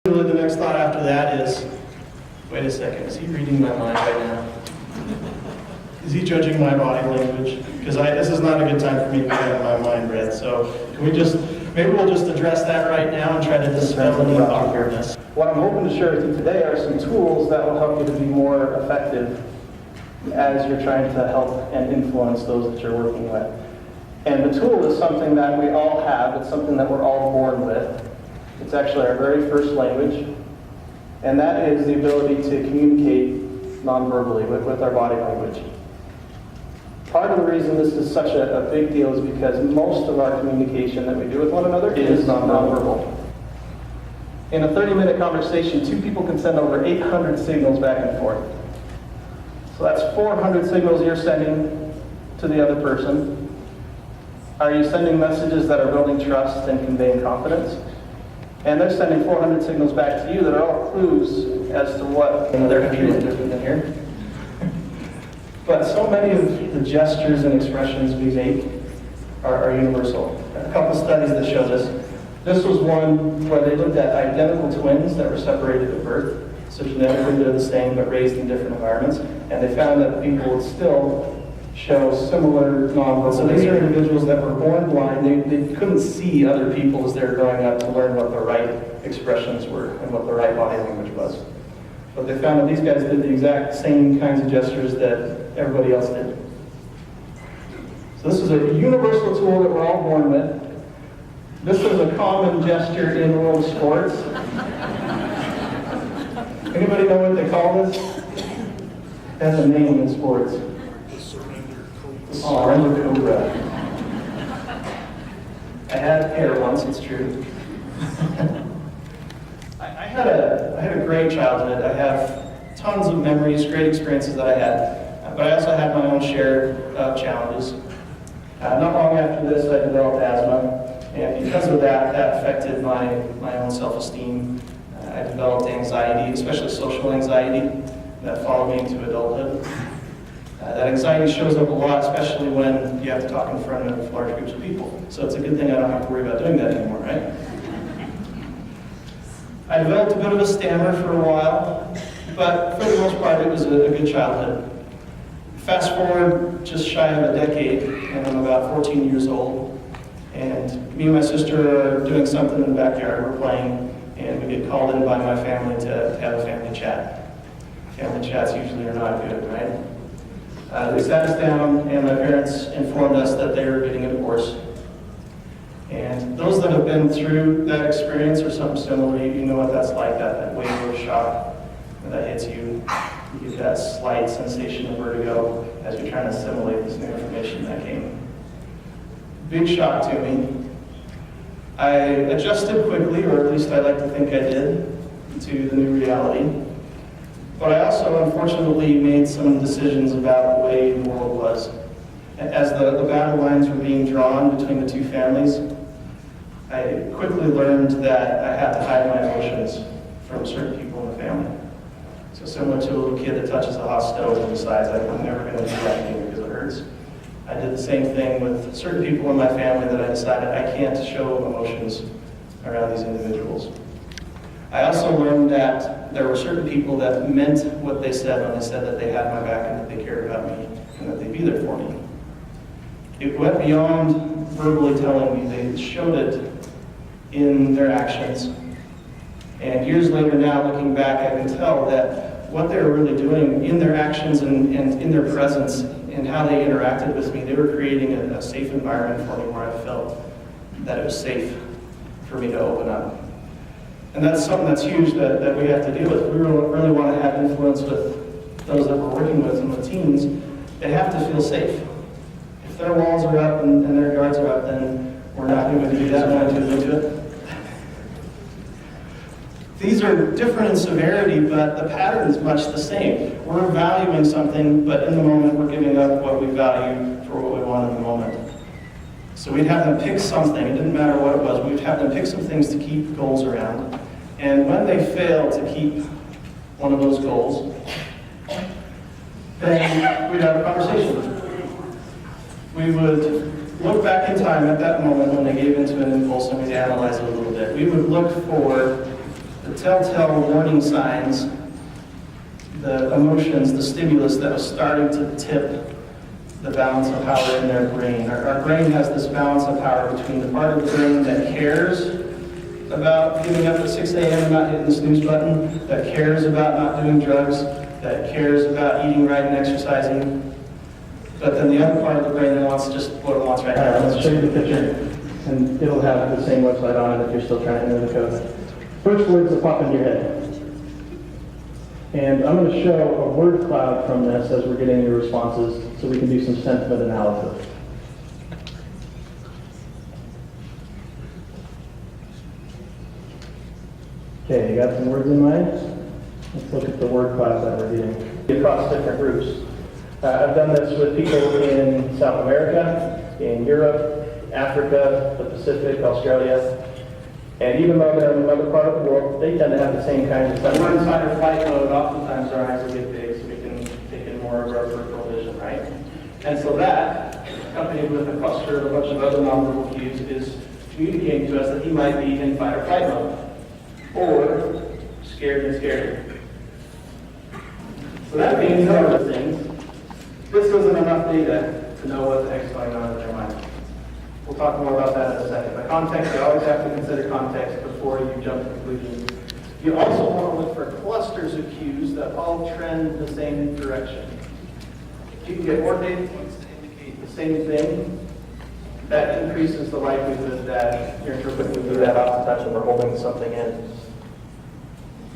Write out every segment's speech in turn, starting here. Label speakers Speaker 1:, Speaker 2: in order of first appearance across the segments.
Speaker 1: The next thought after that is, wait a second, is he reading my mind right now? Is he judging my body language? Because this is not a good time for me to get my mind read. So can we maybe we'll just address that right now and try to dispel any awkwardness.
Speaker 2: What I'm hoping to share with you today are some tools that will help you to be more effective as you're trying to help and influence those that you're working with. And the tool is something that we all have. It's something that we're all born with. It's actually our very first language. And that is the ability to communicate non-verbally with our body language. Part of the reason this is such a big deal is because most of our communication that we do with one another is non-verbal. In a 30-minute conversation, two people can send over 800 signals back and forth. So that's 400 signals you're sending to the other person. Are you sending messages that are building trust and conveying confidence? And they're sending 400 signals back to you that are all clues as to what they're feeling in here. But so many of the gestures and expressions we make are universal. A couple studies that show this. This was one where they looked at identical twins that were separated at birth. So genetically they're the same but raised in different environments. And they found that people would still show similar nonverbal. So these are individuals that were born blind. They couldn't see other people as they were growing up to learn what the right expressions were and what the right body language was. But they found that these guys did the exact same kinds of gestures that everybody else did. So this is a universal tool that we're all born with. This is a common gesture in world sports. Anybody know what they call this? It has a name in sports. Surrender Cobra. I had hair once, it's true. I had a great childhood. I have tons of memories, great experiences that I had. But I also had my own share of challenges. Not long after this, I developed asthma. And because of that, that affected my own self-esteem. I developed anxiety, especially social anxiety, that followed me into adulthood. That anxiety shows up a lot, especially when you have to talk in front of large groups of people. So it's a good thing I don't have to worry about doing that anymore, right? I developed a bit of a stammer for a while, but for the most part, it was a good childhood. Fast forward just shy of a decade, and I'm about 14 years old, and me and my sister are doing something in the backyard, we're playing, and we get called in by my family to have a family chat. Family chats usually are not good, right? They sat us down, and my parents informed us that they were getting a divorce. And those that have been through that experience or something similar, you know what that's like, that wave of shock that hits you. You get that slight sensation of vertigo as you're trying to assimilate this new information that came. Big shock to me. I adjusted quickly, or at least I like to think I did, to the new reality. But I also, unfortunately, made some decisions about the way the world was. As the battle lines were being drawn between the two families, I quickly learned that I had to hide my emotions from certain people in the family. So similar to a little kid that touches a hot stove and decides I'm never going to do that again because it hurts. I did the same thing with certain people in my family that I decided I can't show emotions around these individuals. I also learned that there were certain people that meant what they said when they said that they had my back and that they cared about me and that they'd be there for me. It went beyond verbally telling me, they showed it in their actions. And years later now, looking back, I can tell that what they were really doing in their actions and in their presence and how they interacted with me, they were creating a safe environment for me where I felt that it was safe for me to open up. And that's something that's huge that we have to deal with. We really want to have influence with those that we're working with and the teens. They have to feel safe. If their walls are up and their guards are up, then we're not going to do that. We're not going to do it. These are different in severity, but the pattern is much the same. We're valuing something, but in the moment we're giving up what we value for what we want in the moment. So we'd have them pick something, it didn't matter what it was, we'd have them pick some things to keep goals around. And when they fail to keep one of those goals, then we'd have a conversation. We would look back in time at that moment when they gave into an impulse and we'd analyze it a little bit. We would look for the telltale warning signs, the emotions, the stimulus that was starting to tip the balance of power in their brain. Our brain has this balance of power between the part of the brain that cares about getting up at 6 a.m. and not hitting the snooze button, that cares about not doing drugs, that cares about eating right and exercising, but then the other part of the brain that wants just what it wants right now.
Speaker 1: All right, let's show you the picture, and it'll have the same website on it if you're still trying to enter the code. First words that pop into your head. And I'm going to show a word cloud from this as we're getting your responses so we can do some sentiment analysis. Okay, you got some words in mind? Let's look at the word cloud that we're getting across different groups. I've done this with people in South America, in Europe, Africa, the Pacific, Australia. And even though they're in another part of the world, they tend to have the same kinds of stuff. When we're in fight or flight mode, oftentimes our eyes will get big so we can take in more of our peripheral vision, right? And so that, accompanied with a cluster of a bunch of other nonverbal cues, is communicating to us that he might be in fight or flight mode, or scared and scared. So that being other things, this wasn't enough data to know what the heck's going on in their mind. We'll talk more about that in a second. But context, you always have to consider context before you jump to conclusions. You also want to look for clusters of cues that all trend the same direction. If you can get more data points to indicate the same thing, that increases the likelihood that you're interpreting through that oftentimes when we're holding something in.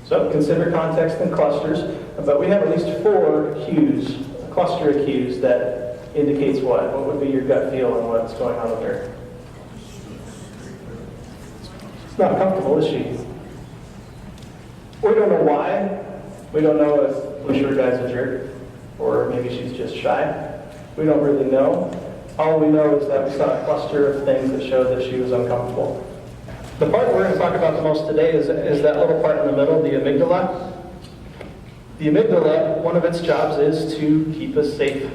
Speaker 1: So consider context and clusters, but we have at least 4 cues, a cluster of cues that indicates what? What would be your gut feel and what's going on with her? She's not comfortable, is she? We don't know why. We don't know if the sure guy's a jerk, or maybe she's just shy. We don't really know. All we know is that we saw a cluster of things that showed that she was uncomfortable. The part we're going to talk about the most today is that little part in the middle, the amygdala. The amygdala, one of its jobs is to keep us safe.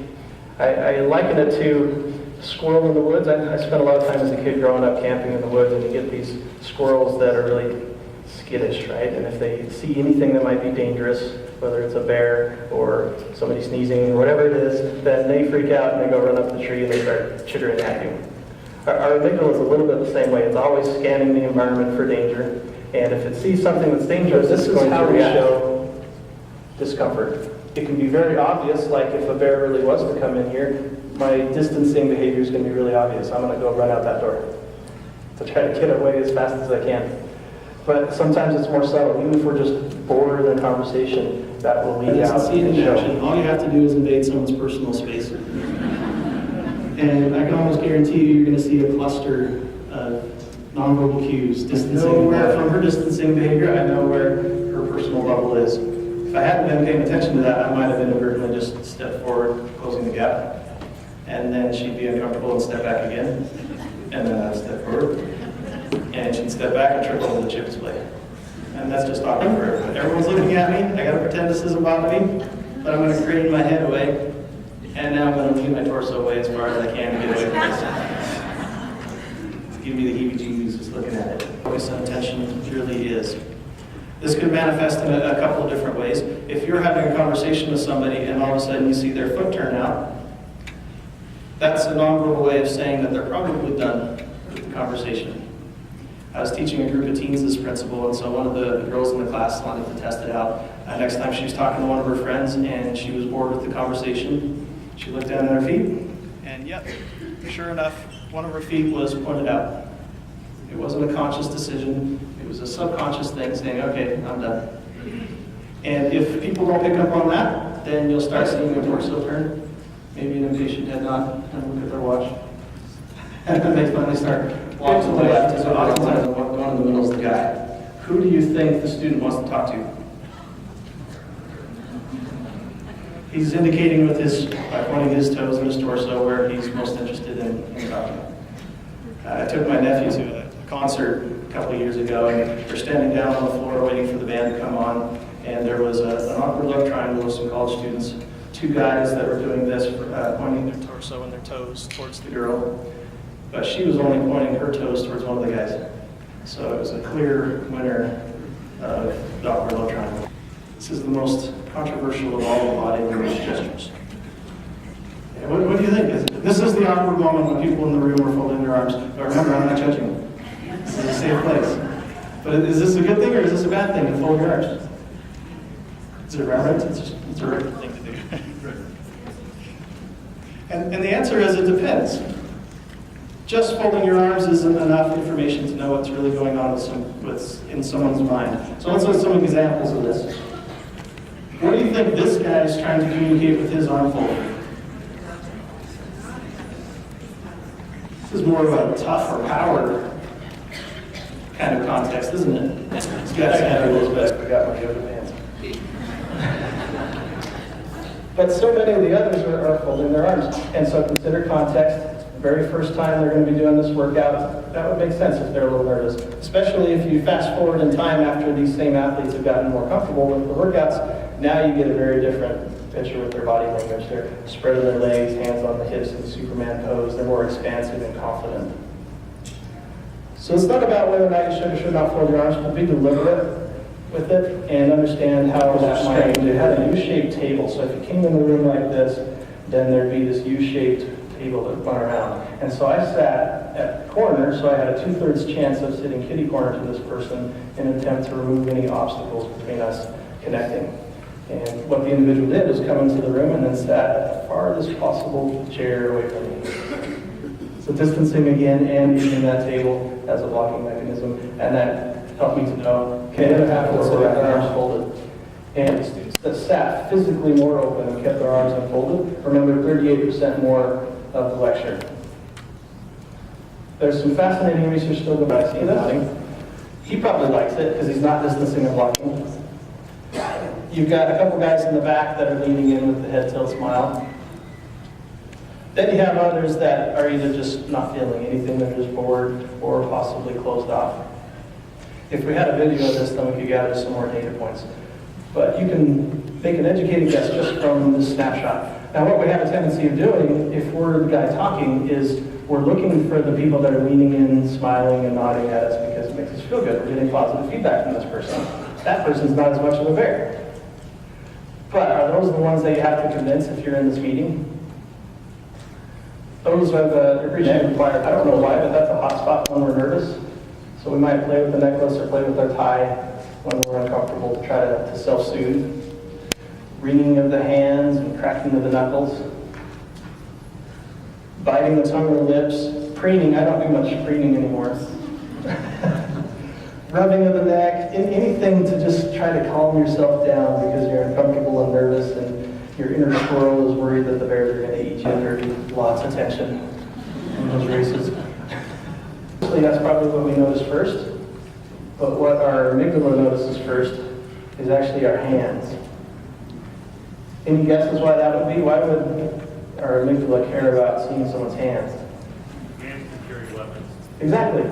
Speaker 1: I liken it to a squirrel in the woods. I spent a lot of time as a kid growing up camping in the woods, and you get these squirrels that are really skittish, right? And if they see anything that might be dangerous, whether it's a bear or somebody sneezing or whatever it is, then they freak out and they go run up the tree and they start chittering at you. Our amygdala is a little bit the same way. It's always scanning the environment for danger, and if it sees something that's dangerous, it's going to show discomfort. It can be very obvious, like if a bear really was to come in here, my distancing behavior is going to be really obvious. I'm going to go run out that door to try to get away as fast as I can. But sometimes it's more subtle. Even if we're just bored in a conversation, that will lead out and show.
Speaker 2: All you have to do is invade someone's personal space. And I can almost guarantee you, you're going to see a cluster of nonverbal cues. Nowhere from her distancing behavior, I know where her personal bubble is. If I hadn't been paying attention to that, I might have inadvertently just stepped forward, closing the gap, and then she'd be uncomfortable and step back again, and then I'd step forward, and she'd step back and trip over the chip display. And that's just awkward for everyone. Everyone's looking at me, I gotta pretend this isn't bothering me, but I'm gonna crane my head away, and now I'm gonna lean my torso away as far as I can to get away from this. It's giving me the heebie-jeebies just looking at it. Focus on attention really is. This could manifest in a couple of different ways. If you're having a conversation with somebody and all of a sudden you see their foot turn out, that's a nonverbal way of saying that they're probably done with the conversation. I was teaching a group of teens this principle, and so one of the girls in the class wanted to test it out. Next time she was talking to one of her friends and she was bored with the conversation, she looked down at her feet, and yep, sure enough, one of her feet was pointed out. It wasn't a conscious decision. It was a subconscious thing saying, okay, I'm done. And if people don't pick up on that, then you'll start seeing a torso turn, maybe an impatient head nod, and look at their watch. And then they finally start walking to the left, so oftentimes the one in the middle is the guy. Who do you think the student wants to talk to? He's indicating with his, by pointing his toes and his torso where he's most interested in talking. I took my nephew to a concert a couple of years ago, and they're standing down on the floor waiting for the band to come on, and there was an awkward love triangle of some college students, 2 guys that were doing this, pointing their torso and their toes towards the girl, but she was only pointing her toes towards one of the guys. So it was a clear winner
Speaker 1: the upward love triangle. This is the most controversial of all the body language gestures. Yeah, what do you think? This is the awkward moment when people in the room are folding their arms. But remember, I'm not judging you. This is a safe place. But is this a good thing or is this a bad thing to fold your arms? Is it right? It's a right thing to do. And the answer is it depends. Just folding your arms isn't enough information to know what's really going on what's in someone's mind. So let's look at some examples of this. What do you think this guy is trying to communicate with his arm folding? This is more of a tough or power kind of context, isn't it? This guy's had a little bit. I got my yoga pants. But so many of the others are folding their arms. And so consider context. The very first time they're going to be doing this workout, that would make sense if they're a little nervous. Especially if you fast forward in time after these same athletes have gotten more comfortable with the workouts. Now you get a very different picture with their body language. They're spreading their legs, hands on the hips in the Superman pose. They're more expansive and confident. So it's not about whether or not you should or should not fold your arms, but be deliberate with it and understand how that might. It had a U-shaped table, so if you came in the room like this, then there'd be this U-shaped table that went around. And so I sat at the corner, so I had a 2/3 chance of sitting kitty corner to this person in an attempt to remove any obstacles between us connecting. And what the individual did was come into the room and then sat at the farthest possible chair away from me. So distancing again and using that table as a blocking mechanism, and that helped me to know, okay, the other half was sitting with their arms folded. And students that sat physically more open and kept their arms unfolded, remember 38% more of the lecture. There's some fascinating research still going on. See this? He probably likes it because he's not distancing and blocking. You've got a couple guys in the back that are leaning in with the head tilt smile. Then you have others that are either just not feeling anything, they're just bored or possibly closed off. If we had a video of this, then we could gather some more data points. But you can make an educated guess just from this snapshot. Now what we have a tendency of doing, if we're the guy talking, is we're looking for the people that are leaning in, smiling and nodding at us because it makes us feel good. We're getting positive feedback from this person. That person's not as much of a bear. But are those the ones that you have to convince if you're in this meeting? Those are the appreciated required. I don't know why, but that's a hot spot when we're nervous. So we might play with the necklace or play with our tie when we're uncomfortable to try to self-soothe. Wringing of the hands and cracking of the knuckles. Biting the tongue or lips. Preening. I don't do much preening anymore. Rubbing of the neck. Anything to just try to calm yourself down because you're uncomfortable and nervous and your inner squirrel is worried that the bears are going to eat you under lots of tension in those races. That's probably what we notice first. But what our amygdala notices first is actually our hands. Any guesses why that would be? Why would our amygdala care about seeing someone's hands?
Speaker 3: Hands can carry weapons.
Speaker 1: Exactly.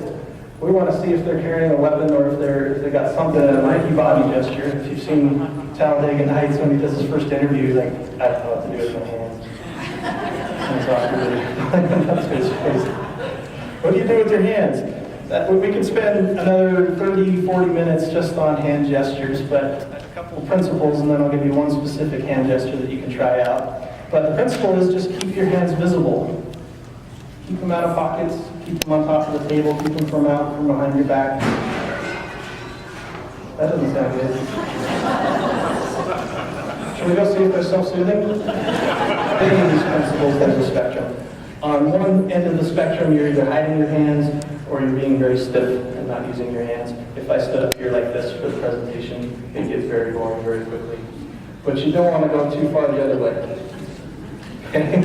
Speaker 1: We want to see if they're carrying a weapon or if they got something, a Nike body gesture. If you've seen Talladega Nights when he does his first interview, he's like, I don't know what to do with my hands. That's his face. What do you do with your hands? We could spend another 30, 40 minutes just on hand gestures, but a couple of principles, and then I'll give you one specific hand gesture that you can try out. But the principle is just keep your hands visible. Keep them out of pockets, keep them on top of the table, keep them from out from behind your back. That doesn't sound good. Should we go see if they're self-soothing? Any of these principles, there's a spectrum. On one end of the spectrum, you're either hiding your hands or you're being very stiff and not using your hands. If I stood up here like this for the presentation, it gets very boring very quickly. But you don't want to go too far the other way. Okay?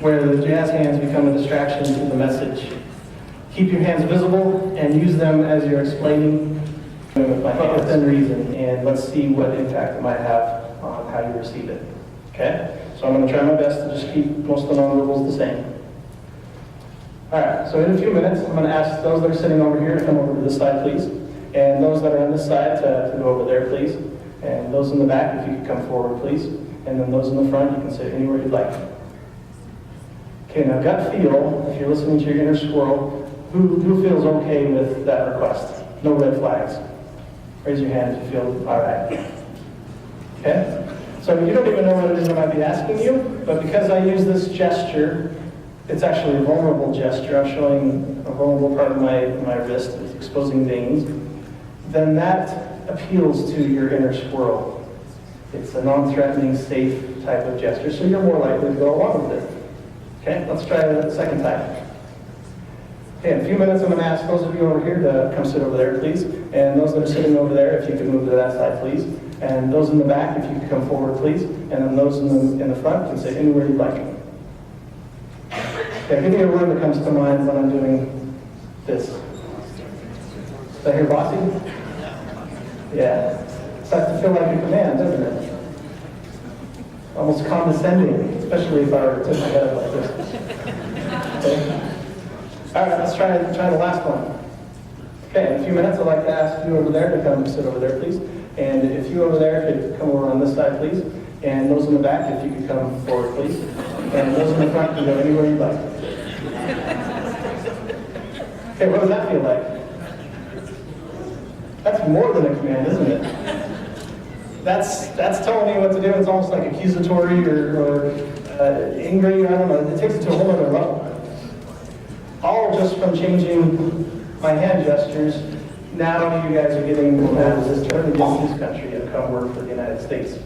Speaker 1: Where the jazz hands become a distraction to the message. Keep your hands visible and use them as you're explaining with my hand within reason, and let's see what impact it might have on how you receive it. Okay? So I'm going to try my best to just keep most of the nonverbals the same. Alright, so in a few minutes, I'm going to ask those that are sitting over here to come over to this side, please. And those that are on this side to go over there, please. And those in the back, if you could come forward, please. And then those in the front, you can sit anywhere you'd like. Okay, now gut feel, if you're listening to your inner squirrel, who feels okay with that request? No red flags.
Speaker 2: Raise your hand if you feel all right. Okay? So you don't even know what it is I might be asking you, but because I use this gesture, it's actually a vulnerable gesture. I'm showing a vulnerable part of my wrist, it's exposing veins. Then that appeals to your inner squirrel. It's a non-threatening, safe type of gesture, so you're more likely to go along with it. Okay, let's try it a second time. Okay, in a few minutes I'm going to ask those of you over here to come sit over there, please. And those that are sitting over there, if you could move to that side, please. And those in the back, if you could come forward, please. And then those in the front can sit anywhere you'd like. Okay, give me a word that comes to mind when I'm doing this. Is that here, bossy? Yeah. It starts to feel like a command, doesn't it? Almost condescending, especially if I were to tip my head up like this. Okay. All right, let's try the last one. Okay, in a few minutes, I'd like to ask you over there to come sit over there, please. And if you over there could come over on this side, please. And those in the back, if you could come forward, please. And those in the front can go anywhere you'd like. Okay, what does that feel like? That's more than a command, isn't it? That's telling me what to do. It's almost like accusatory or angry. I don't know. It takes it to a whole other level. All just from changing my hand gestures. Now you guys are getting this turn against his country and come work for the United States.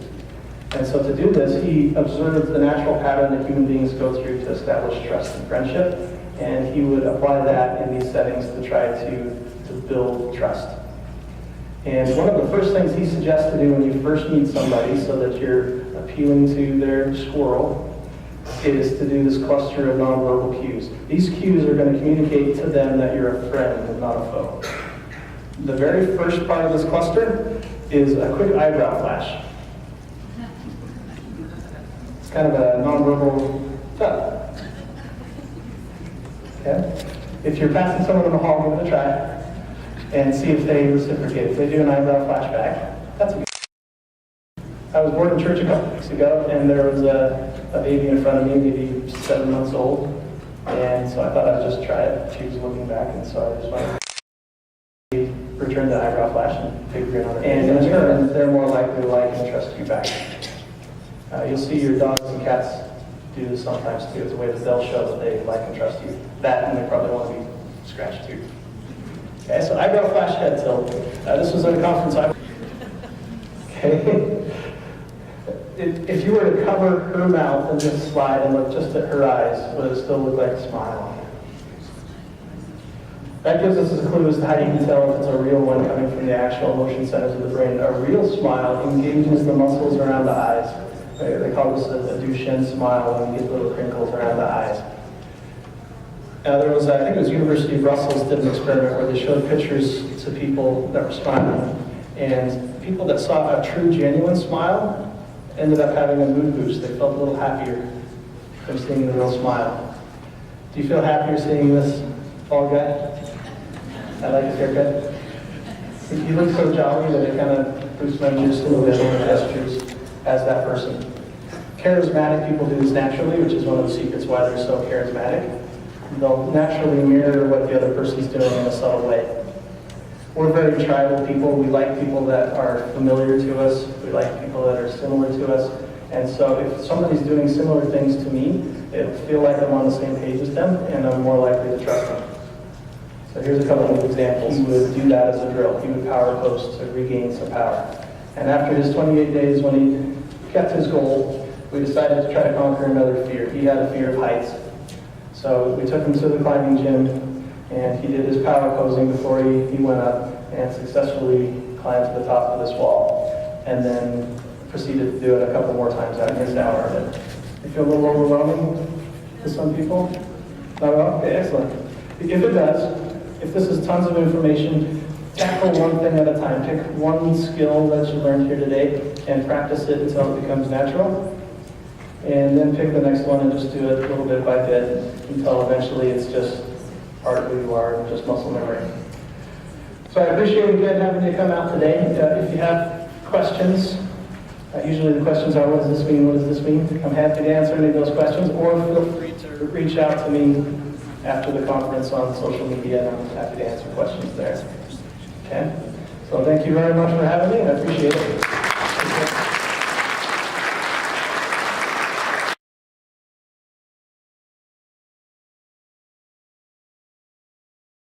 Speaker 2: And so to do this, he observed the natural pattern that human beings go through to establish trust and friendship, and he would apply that in these settings to try to build trust. And one of the first things he suggests to do when you first meet somebody so that you're appealing to their squirrel is to do this cluster of nonverbal cues. These cues are going to communicate to them that you're a friend and not a foe. The very first part of this cluster is a quick eyebrow flash. It's kind of a nonverbal tug. Okay? If you're passing someone in the hall, give it a try and see if they reciprocate. If they do an eyebrow flashback, that's a good. I was born in church a couple weeks ago, and there was a baby in front of me, maybe 7 months old, and so I thought I'd just try it. She was looking back, and so I just went to return the eyebrow flash and big grin on her. And in turn, they're more likely to like and trust you back. You'll see your dogs and cats do this sometimes too. It's a way that they'll show that they like and trust you. That, and they probably want to be scratched too. Okay, so eyebrow flash, head tilt. This was at a conference. Okay. If you were to cover her mouth and just slide and look just at her eyes, would it still look like a smile? That gives us a clue as to how you can tell if it's a real one coming from the actual emotion centers of the brain. A real smile engages the muscles around the eyes. They call this a Duchenne smile when you get little crinkles around the eyes. Now there was, I think it was University of Brussels did an experiment where they showed pictures to people that were smiling. And people that saw a true, genuine smile ended up having a mood boost. They felt a little happier from seeing the real smile. Do you feel happier seeing this bald guy? I like his haircut. He looks so jolly that it kind of boosts my mood just a little bit with gestures as that person. Charismatic people do this naturally, which is one of the secrets why they're so charismatic. They'll naturally mirror what the other person's doing in a subtle way. We're very tribal people. We like people that are familiar to us. We like people that are similar to us. And so if somebody's doing similar things to me, it'll feel like I'm on the same page as them, and I'm more likely to trust them. So here's a couple of examples. He would do that as a drill. He would power pose to regain some power. And after his 28 days, when he kept his goal, we decided to try to conquer another fear. He had a fear of heights. So we took him to the climbing gym, and he did his power posing before he went up and successfully climbed to the top of this wall, and then proceeded to do it a couple more times out in his hour. You feel a little overwhelming to some people? Not at all? Okay, excellent. If it does, if this is tons of information, tackle one thing at a time. Pick one skill that you learned here today and practice it until it becomes natural. And then pick the next one and just do it little bit by bit until eventually it's just part of who you are, just muscle memory. So I appreciate again having you come out today. If you have questions, usually the questions are, what does this mean, what does this mean? I'm happy to answer any of those questions, or feel free to reach out to me after the conference on social media, and I'm happy to answer questions there. Okay?
Speaker 1: So thank you very much for having me. I appreciate it.